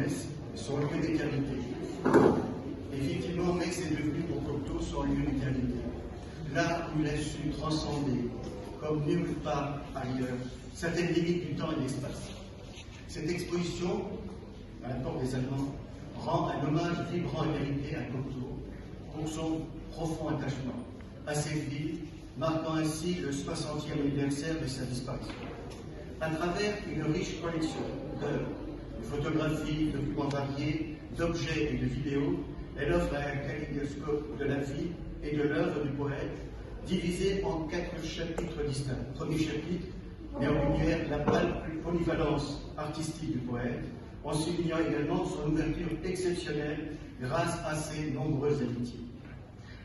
Metz, son lieu d'éternité. Effectivement, Metz est devenu pour Cocteau son lieu d'éternité. Là où il a su transcender, comme nulle part ailleurs, certaines limites du temps et de l'espace. Cette exposition, à la porte des Allemands, rend un hommage vibrant et mérité à Cocteau pour son profond attachement à cette ville, marquant ainsi le 60e anniversaire de sa disparition. À travers une riche collection d'œuvres, de photographies, de documents variés, d'objets et de vidéos, elle offre un kaléidoscope de la vie et de l'œuvre du poète, divisé en 4 chapitres distincts. Premier chapitre met en lumière la polyvalence artistique du poète, en soulignant également son ouverture exceptionnelle grâce à ses nombreuses amitiés.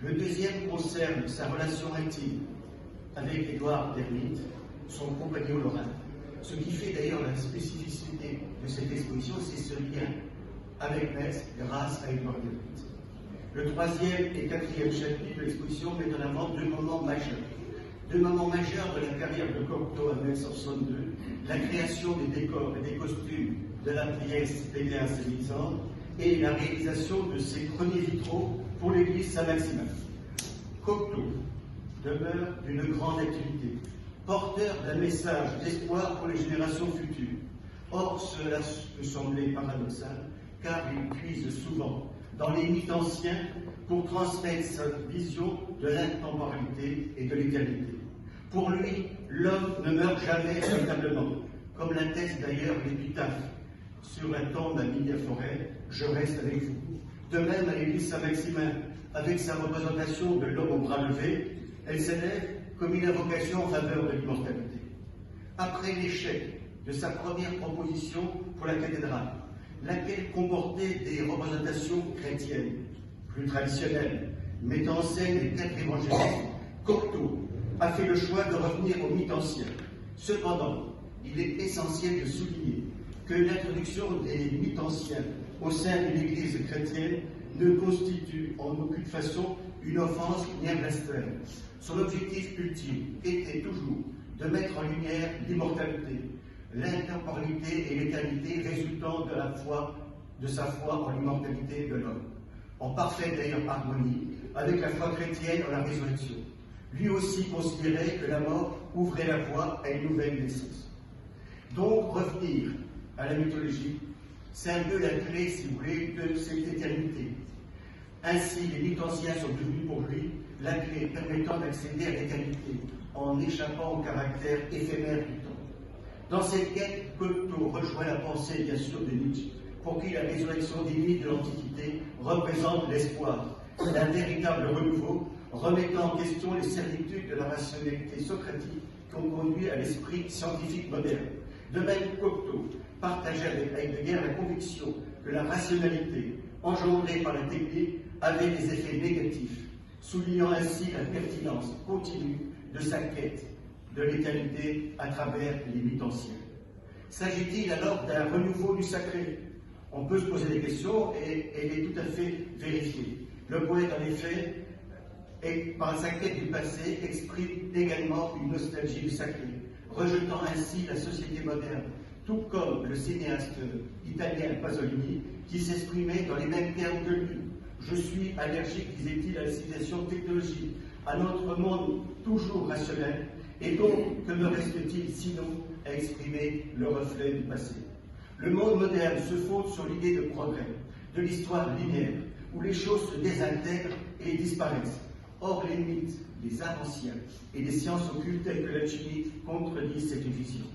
Le deuxième concerne sa relation intime avec Édouard d'Hermite, son compagnon lorrain. Ce qui fait d'ailleurs la spécificité de cette exposition, c'est ce lien avec Metz grâce à Édouard d'Hermite. Le troisième et quatrième chapitre de l'exposition met en avant 2 moments majeurs. 2 moments majeurs de la carrière de Cocteau à 1962, la création des décors et des costumes de la pièce Péléas et Lysandre et la réalisation de ses premiers vitraux pour l'église Saint-Maximin. Cocteau demeure d'une grande activité, porteur d'un message d'espoir pour les générations futures. Or, cela peut sembler paradoxal, car il puise souvent dans les mythes anciens pour transmettre sa vision de l'intemporalité et de l'éternité. Pour lui, l'homme ne meurt jamais véritablement, comme l'atteste d'ailleurs l'épitaphe sur la tombe à Midi-Forêt, « Je reste avec vous ». De même, à l'église Saint-Maximin, avec sa représentation de l'homme au bras levé, elle s'élève comme une invocation en faveur de l'immortalité. Après l'échec de sa première proposition pour la cathédrale, laquelle comportait des représentations chrétiennes, plus traditionnelles, mettant en scène les 4 évangélistes, Cocteau a fait le choix de revenir au mythe ancien. Cependant, il est essentiel de souligner que l'introduction des mythes anciens au sein de l'Église chrétienne ne constitue en aucune façon une offense ni un blasphème. Son objectif ultime était toujours de mettre en lumière l'immortalité, l'intemporalité et l'éternité résultant de sa foi en l'immortalité de l'homme, en parfaite d'ailleurs harmonie avec la foi chrétienne en la résurrection. Lui aussi considérait que la mort ouvrait la voie à une nouvelle naissance. Donc revenir à la mythologie, c'est un peu la clé, si vous voulez, de cette éternité. Ainsi, les mythes anciens sont devenus pour lui la clé permettant d'accéder à l'éternité, en échappant au caractère éphémère du temps. Dans cette quête, Cocteau rejoint la pensée, bien sûr, de Nietzsche, pour qui la résurrection des mythes de l'Antiquité représente l'espoir d'un véritable renouveau, remettant en question les certitudes de la rationalité socratique qui ont conduit à l'esprit scientifique moderne. De même, Cocteau partageait avec Heidegger la conviction que la rationalité, engendrée par la technique, avait des effets négatifs, soulignant ainsi la pertinence continue de sa quête de l'éternité à travers les mythes anciens. S'agit-il alors d'un renouveau du sacré? On peut se poser des questions et elle est tout à fait vérifiée. Le poète, en effet, par sa quête du passé, exprime également une nostalgie du sacré, rejetant ainsi la société moderne, tout comme le cinéaste italien Pasolini, qui s'exprimait dans les mêmes termes que lui. Je suis allergique, disait-il, à la civilisation technologique, à notre monde toujours rationnel, et donc, que me reste-t-il sinon à exprimer le reflet du passé? Le monde moderne se fonde sur l'idée de progrès, de l'histoire linéaire, où les choses se désintègrent et disparaissent. Or, les mythes, les arts anciens et les sciences occultes telles que l'alchimie contredisent cette vision.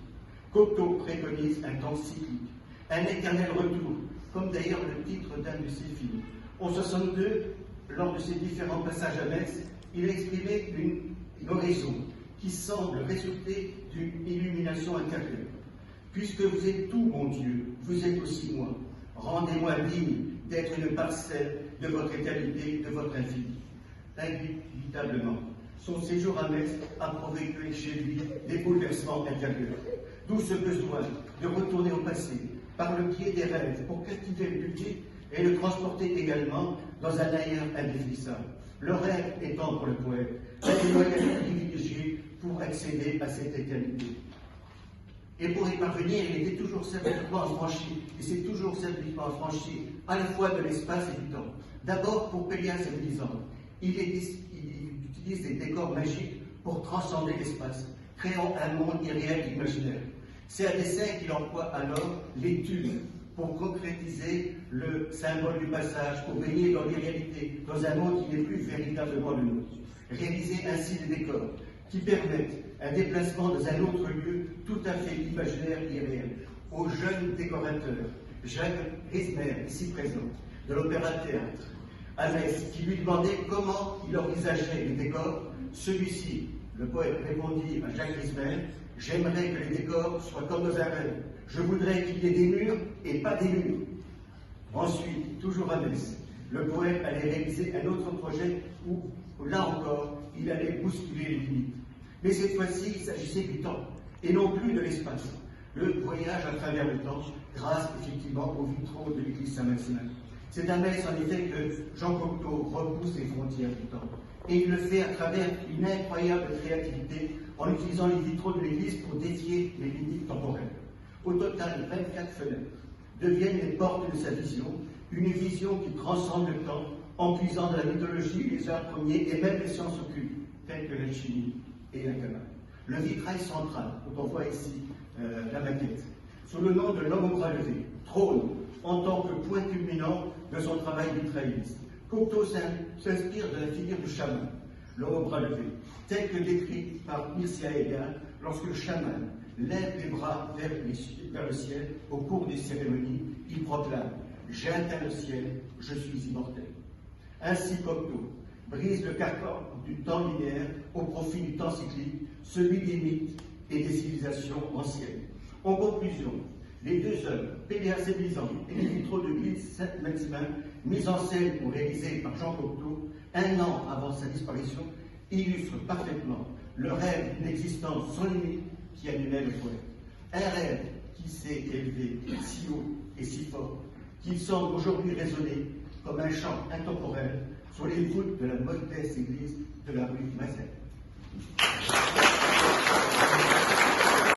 Cocteau préconise un temps cyclique, un éternel retour, comme d'ailleurs le titre d'un de ses films. En 1962, lors de ses différents passages à Metz, il a exprimé une oraison qui semble résulter d'une illumination intérieure. Puisque vous êtes tout, mon Dieu, vous êtes aussi moi. Rendez-moi digne d'être une parcelle de votre éternité, de votre infini. Inévitablement, son séjour à Metz a provoqué chez lui des bouleversements intérieurs. D'où ce besoin de retourner au passé, par le biais des rêves, pour captiver le public et le transporter également dans un ailleurs indéfinissable. Le rêve étant pour le poète un des moyens privilégiés pour accéder à cette éternité. Et pour y parvenir, il était toujours symboliquement affranchi, et c'est toujours symboliquement affranchi, à la fois de l'espace et du temps. D'abord, pour Pélias et Mélisande, il utilise des décors magiques pour transcender l'espace, créant un monde irréel et imaginaire. C'est à dessein qu'il emploie alors l'étude pour concrétiser le symbole du passage, pour baigner dans l'irréalité, dans un monde qui n'est plus véritablement le nôtre. Réaliser ainsi des décors qui permettent un déplacement dans un autre lieu tout à fait imaginaire et irréel. Au jeune décorateur, Jacques Rismer, ici présent, de l'Opéra-Théâtre, à Metz, qui lui demandait comment il envisageait les décors, celui-ci, le poète, répondit à Jacques Rismer: « J'aimerais que les décors soient comme dans un rêve. Je voudrais qu'il y ait des murs et pas des murs. » Ensuite, toujours à Metz, le poète allait réaliser un autre projet où, là encore, il allait bousculer les limites. Mais cette fois-ci, il s'agissait du temps, et non plus de l'espace. Le voyage à travers le temps, grâce effectivement aux vitraux de l'église Saint-Maximin. C'est à Metz, en effet, que Jean Cocteau repousse les frontières du temps. Et il le fait à travers une incroyable créativité, en utilisant les vitraux de l'église pour défier les limites temporelles. Au total, 24 fenêtres deviennent les portes de sa vision, une vision qui transcende le temps, en puisant dans la mythologie, les arts premiers et même les sciences occultes, telles que la chimie et la cabale. Le vitrail central, dont on voit ici la maquette, sous le nom de l'homme au bras levé, trône en tant que point culminant de son travail vitrailliste. Cocteau s'inspire de la figure du chaman, l'homme au bras levé, tel que décrit par Mircea Eliade lorsque le chaman lève les bras vers le ciel au cours des cérémonies, il proclame « J'ai atteint le ciel, je suis immortel ». Ainsi Cocteau brise le carcan du temps linéaire au profit du temps cyclique, celui des mythes et des civilisations anciennes. En conclusion, les deux œuvres, Pélias et Mélisande et les vitraux de l'église Saint-Maximin, mis en scène ou réalisés par Jean Cocteau, un an avant sa disparition, illustrent parfaitement le rêve d'une existence sans limite qui animait le poète. Un rêve qui s'est élevé si haut et si fort qu'il semble aujourd'hui résonner comme un chant intemporel sur les voûtes de la modeste église de la rue Mazet.